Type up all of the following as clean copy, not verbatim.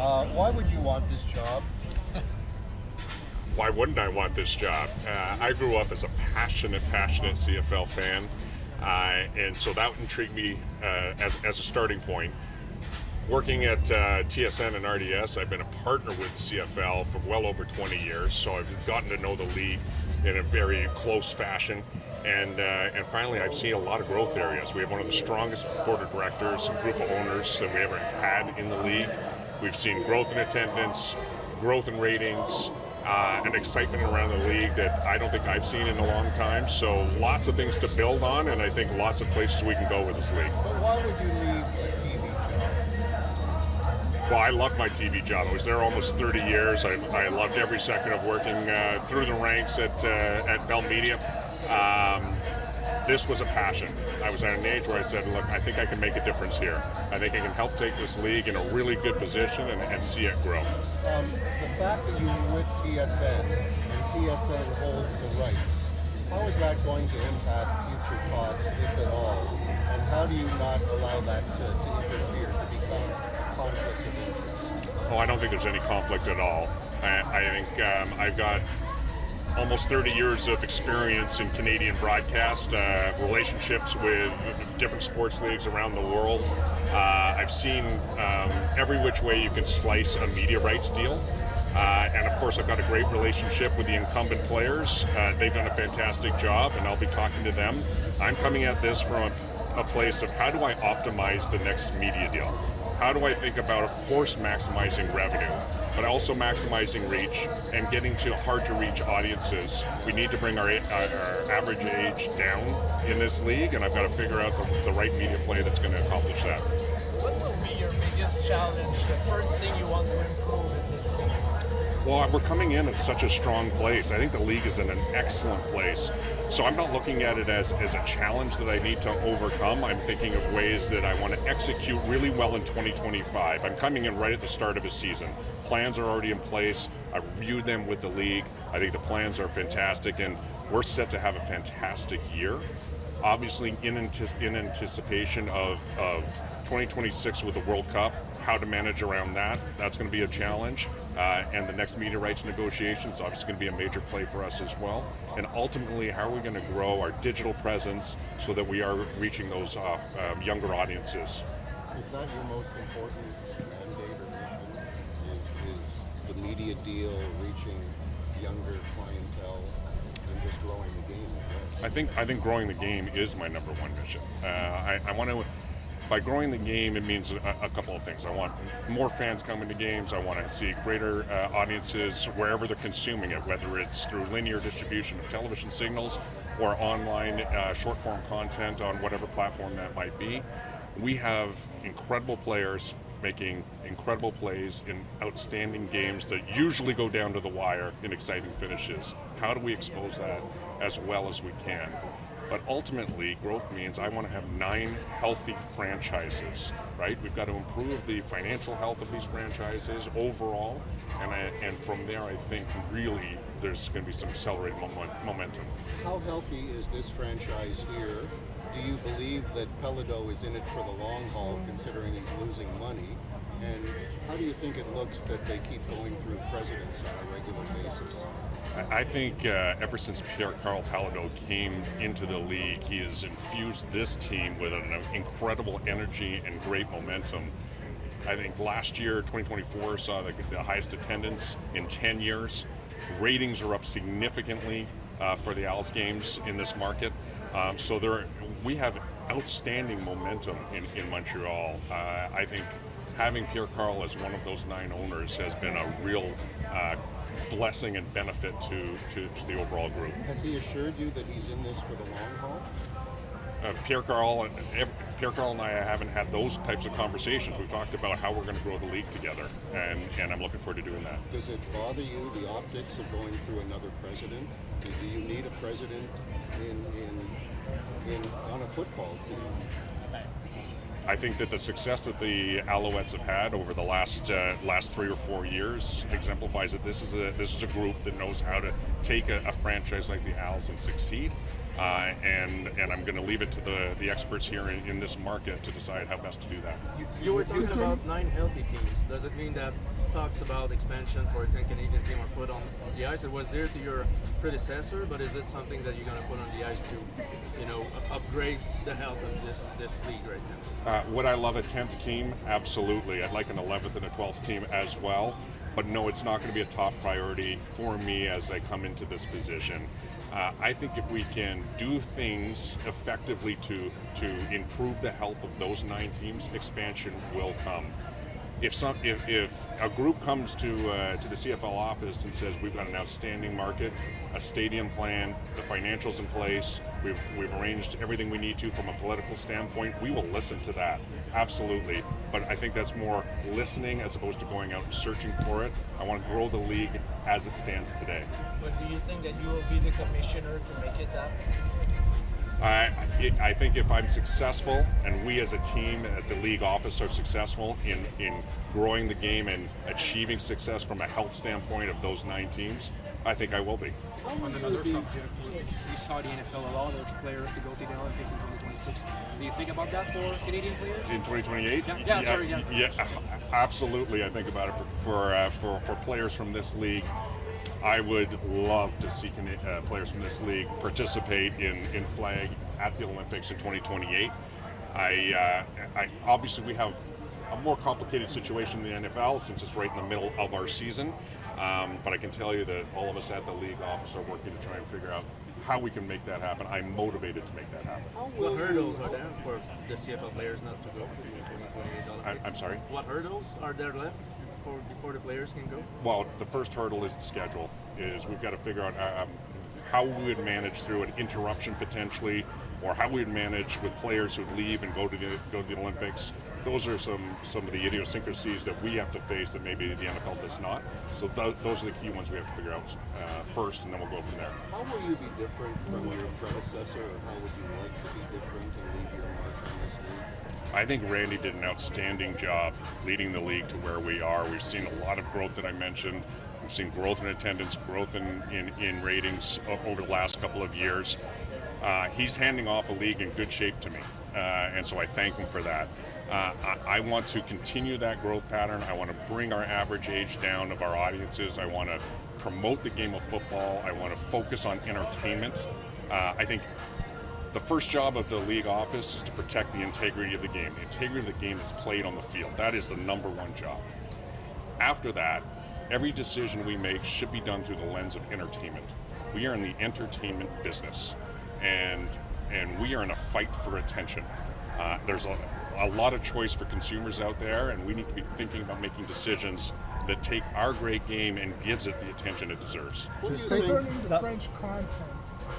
Why would you want this job? Why wouldn't I want this job? I grew up as a passionate CFL fan, and so that intrigued me as a starting point. Working at TSN and RDS, I've been a partner with the CFL for well over 20 years, so I've gotten to know the league in a very close fashion. And finally, I've seen a lot of growth areas. We have one of the strongest board of directors and group of owners that we ever have had in the league. We've seen growth in attendance, growth in ratings, and excitement around the league that I don't think I've seen in a long time. So lots of things to build on, and I think lots of places we can go with this league. But why would you leave a TV job? Well, I love my TV job. I was there almost 30 years. I loved every second of working through the ranks at Bell Media. This was a passion. I was at an age where I said, look, I think I can make a difference here. I think I can help take this league in a really good position and see it grow. The fact that you were with TSN and TSN holds the rights, how is that going to impact future talks, if at all? And how do you not allow that to interfere, to become a conflict of interest? Oh, I don't think there's any conflict at all. I think I've got almost 30 years of experience in Canadian broadcast, relationships with different sports leagues around the world. I've seen every which way you can slice a media rights deal. And of course, I've got a great relationship with the incumbent players. They've done a fantastic job, and I'll be talking to them. I'm coming at this from a place of how do I optimize the next media deal? How do I think about, of course, maximizing revenue, but also maximizing reach and getting to hard-to-reach audiences. We need to bring our average age down in this league, and I've got to figure out the right media play that's going to accomplish that. What will be your biggest challenge, the first thing you want to improve in this league? Well, we're coming in at such a strong place. I think the league is in an excellent place. So I'm not looking at it as a challenge that I need to overcome. I'm thinking of ways that I want to execute really well in 2025. I'm coming in right at the start of a season. Plans are already in place. I've reviewed them with the league. I think the plans are fantastic, and we're set to have a fantastic year. Obviously, in anticipation of 2026 with the World Cup, how to manage around that, that's going to be a challenge. And the next media rights negotiations obviously going to be a major play for us as well. And ultimately, how are we going to grow our digital presence so that we are reaching those younger audiences? Is that your most important mandate or mission? Is the media deal reaching younger clientele and just growing the game? I think growing the game is my number one mission. I want to. By growing the game, it means a couple of things. I want more fans coming to games. I want to see greater audiences wherever they're consuming it, whether it's through linear distribution of television signals or online short-form content on whatever platform that might be. We have incredible players making incredible plays in outstanding games that usually go down to the wire in exciting finishes. How do we expose that as well as we can? But ultimately, growth means I want to have 9 healthy franchises, right? We've got to improve the financial health of these franchises overall, and from there, I think really there's going to be some accelerated momentum. How healthy is this franchise here? Do you believe that Pelodo is in it for the long haul, considering he's losing money? And how do you think it looks that they keep going through presidents on a regular basis? I think ever since Pierre-Karl Péladeau came into the league, he has infused this team with an incredible energy and great momentum. I think last year, 2024, saw the highest attendance in 10 years. Ratings are up significantly for the Als games in this market. So we have outstanding momentum in Montreal. I think having Pierre-Karl as one of those 9 owners has been a real blessing and benefit to the overall group. Has he assured you that he's in this for the long haul? Pierre-Karl and I haven't had those types of conversations. We've talked about how we're going to grow the league together, and I'm looking forward to doing that. Does it bother you, the optics of going through another president? Do you need a president on a football team? I think that the success that the Alouettes have had over the last 3 or 4 years exemplifies that this is a group that knows how to take a franchise like the Als and succeed. and I'm going to leave it to the experts here in this market to decide how best to do that. You were talking about 9 healthy teams. Does it mean that talks about expansion for a 10 Canadian team are put on the ice? It was there to your predecessor, but is it something that you're going to put on the ice to, upgrade the health of this league right now? Would I love a 10th team? Absolutely. I'd like an 11th and a 12th team as well. But no, it's not going to be a top priority for me as I come into this position. I think if we can do things effectively to improve the health of those 9 teams, expansion will come. If a group comes to the CFL office and says we've got an outstanding market, a stadium plan, the financials in place, we've arranged everything we need to from a political standpoint, we will listen to that, absolutely. But I think that's more listening as opposed to going out and searching for it. I want to grow the league as it stands today. But do you think that you will be the commissioner to make it happen? I think if I'm successful and we as a team at the league office are successful in growing the game and achieving success from a health standpoint of those 9 teams, I think I will be. On another subject, we saw the NFL allow those players to go to the Olympics in 2026. Do you think about that for Canadian players? In 2028? Yeah, Absolutely. I think about it for players from this league. I would love to see players from this league participate in flag at the Olympics in 2028. I obviously we have a more complicated situation in the NFL since it's right in the middle of our season. But I can tell you that all of us at the league office are working to try and figure out how we can make that happen. I'm motivated to make that happen. What hurdles are there for the CFL players not to go to the 2028 Olympics? I'm sorry? What hurdles are there left before the players can go? Well, the first hurdle is the schedule. We've got to figure out how we would manage through an interruption potentially, or how we would manage with players who leave and go to the Olympics. Those are some of the idiosyncrasies that we have to face that maybe the NFL does not. So those are the key ones we have to figure out first, and then we'll go from there. How will you be different from your predecessor, or how would you like to be different and leave your mark on this league? I think Randy did an outstanding job leading the league to where we are. We've seen a lot of growth that I mentioned. We've seen growth in attendance, growth in ratings over the last couple of years. He's handing off a league in good shape to me, and so I thank him for that. I want to continue that growth pattern. I want to bring our average age down of our audiences. I want to promote the game of football. I want to focus on entertainment. I think the first job of the league office is to protect the integrity of the game. The integrity of the game is played on the field. That is the number one job. After that, every decision we make should be done through the lens of entertainment. We are in the entertainment business, and we are in a fight for attention. There's a lot of choice for consumers out there, and we need to be thinking about making decisions that take our great game and gives it the attention it deserves. Concerning the French content,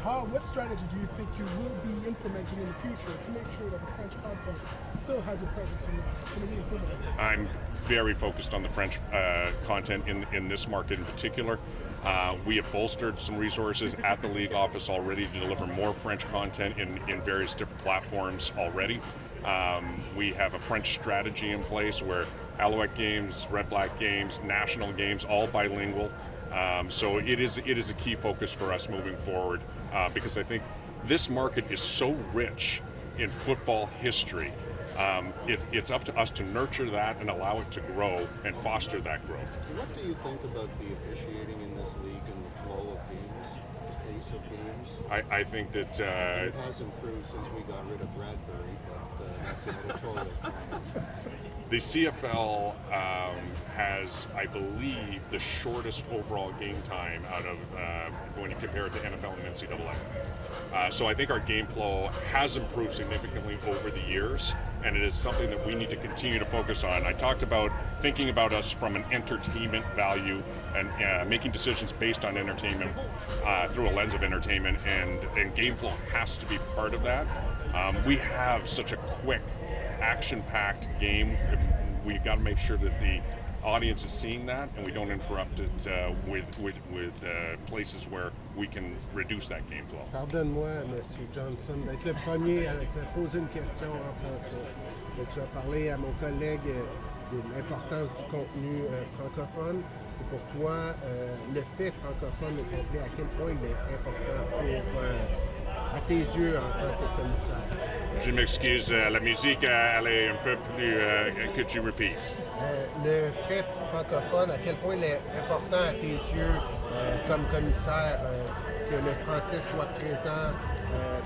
what strategy do you think you will be implementing in the future to make sure that the French content still has a presence in the Canadian football? I'm very focused on the French content in this market in particular. We have bolstered some resources at the league office already to deliver more French content in various different platforms already. We have a French strategy in place where Alouette games, Red Black games, national games, all bilingual. So it is a key focus for us moving forward because I think this market is so rich in football history. It's up to us to nurture that and allow it to grow and foster that growth. What do you think about the officiating in this league and the flow of games, the pace of games? I think that it has improved since we got rid of Bradbury, but that's an editorial comment. The CFL has, I believe, the shortest overall game time out of when you compare it to NFL and NCAA. So I think our game flow has improved significantly over the years, and it is something that we need to continue to focus on. I talked about thinking about us from an entertainment value and making decisions based on entertainment through a lens of entertainment, and game flow has to be part of that. We have such a quick, action-packed game. We've got to make sure that the audience is seeing that, and we don't interrupt it with places where we can reduce that game flow. Pardonne-moi, Monsieur Johnston, d'être le premier à te poser une question en français. Et tu as parlé à mon collègue de l'importance du contenu francophone. Et pour toi, le fait francophone au complet, à quel point il est important à tes yeux en tant que commissaire? Je m'excuse, la musique, elle est un peu plus... could you repeat? Le fait francophone, à quel point il est important à tes yeux comme commissaire que le français soit présent?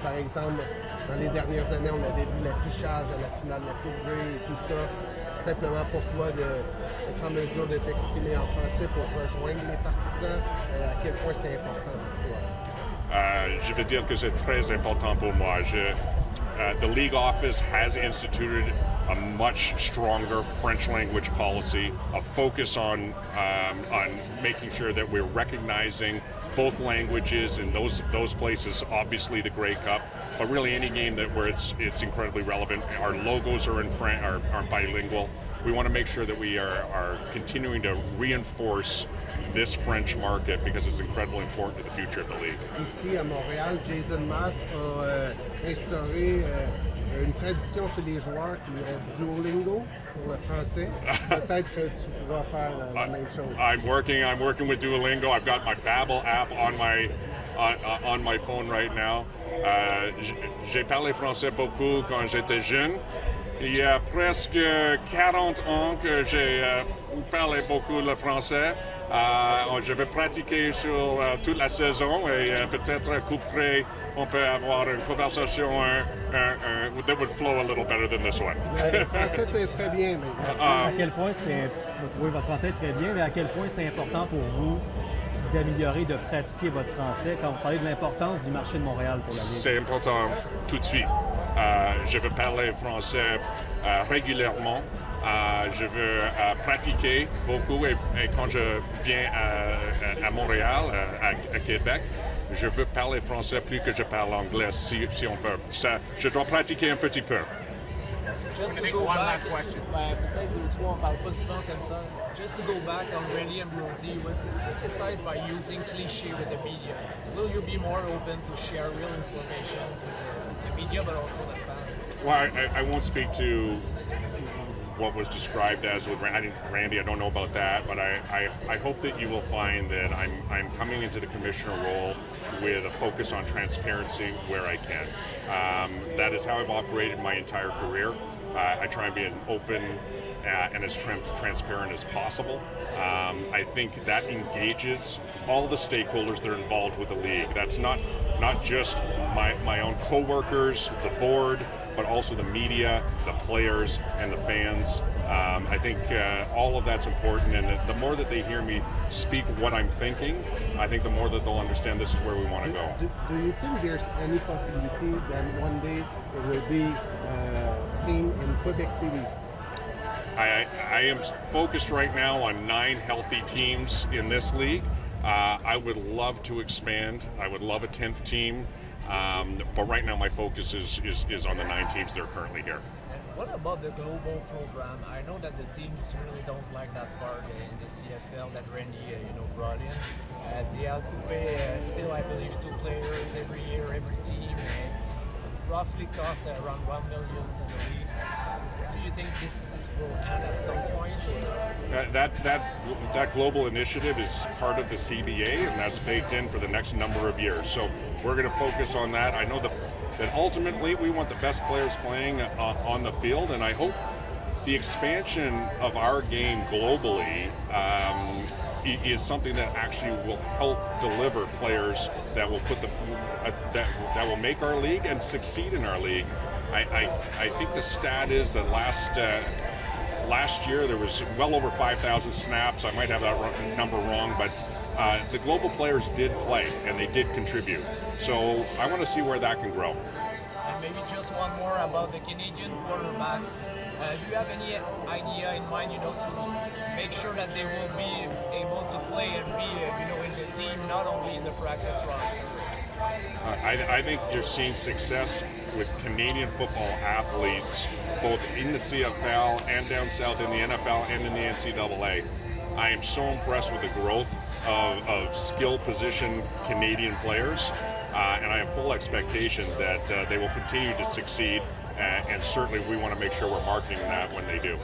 Par exemple, dans les dernières années, on avait vu l'affichage à la finale de la Coupe Grey et tout ça. Simplement pour toi d'être en mesure de t'exprimer en français pour rejoindre les partisans, à quel point c'est important pour toi? Je veux dire que c'est très important pour moi. The league office has instituted a much stronger French language policy, a focus on making sure that we're recognizing both languages in those places. Obviously, the Grey Cup, but really any game where it's incredibly relevant. Our logos are are bilingual. We want to make sure that we are continuing to reinforce this French market because it's incredibly important to the future of the league. Ici à Montréal, Jason Maas a instauré une tradition chez les joueurs qui ont du Duolingo pour le français. Peut-être que tu pourras faire la même chose. I'm working with Duolingo. I've got my Babbel app on my phone right now. J'ai parlé français beaucoup quand j'étais jeune. Il y a presque 40 ans que j'ai parlé beaucoup le français. Je vais pratiquer sur toute la saison et peut-être coupe près, on peut avoir une conversation that would flow a little better than this one. Le français est très bien. À quel point vous trouvez votre français très bien, mais à quel point c'est important pour vous d'améliorer, de pratiquer votre français quand vous parlez de l'importance du marché de Montréal pour la Ligue? C'est important tout de suite. Je veux parler français régulièrement. Je veux pratiquer beaucoup et quand je viens à Montréal, à Québec, je veux parler français plus que je parle anglais si on peut. Je dois pratiquer un petit peu. Just to go back, peut-être deux, trois, on parle pas souvent comme ça. Just to go back on Randy Ambrosie, he was criticized by using cliché with the media. Will you be more open to share real information with the media, but also the fans? Well, I won't speak to what was described as with Randy. I don't know about that, but I hope that you will find that I'm coming into the commissioner role with a focus on transparency where I can. That is how I've operated my entire career. I try and be an open and as transparent as possible. I think that engages all the stakeholders that are involved with the league. That's not just my own coworkers, the board, but also the media, the players, and the fans. I think all of that's important, and the more that they hear me speak what I'm thinking, I think the more that they'll understand this is where we want to go. Do you think there's any possibility that one day there will be a team in Quebec City? I am focused right now on 9 healthy teams in this league. I would love to expand. I would love a 10th team. But right now my focus is on the 9 teams that are currently here. What about the global program? I know that the teams really don't like that part in the CFL that Randy brought in. They have to pay still, I believe, 2 players every year, every team. It roughly costs around $1 million to the league. Do you think this will end at some point? That global initiative is part of the CBA, and that's baked in for the next number of years. So we're going to focus on that. I know that ultimately we want the best players playing on the field, and I hope the expansion of our game globally is something that actually will help deliver players that will that will make our league and succeed in our league. I think the stat is that last year there was well over 5,000 snaps. I might have that number wrong, but the global players did play and they did contribute. So I want to see where that can grow. And maybe just one more about the Canadian quarterbacks. Do you have any idea in mind, to make sure that they will be able to play and be, in the team, not only in the practice roster? I think you're seeing success with Canadian football athletes, both in the CFL and down south in the NFL and in the NCAA. I am so impressed with the growth of skill position Canadian players, and I have full expectation that they will continue to succeed, and certainly we want to make sure we're marketing that when they do.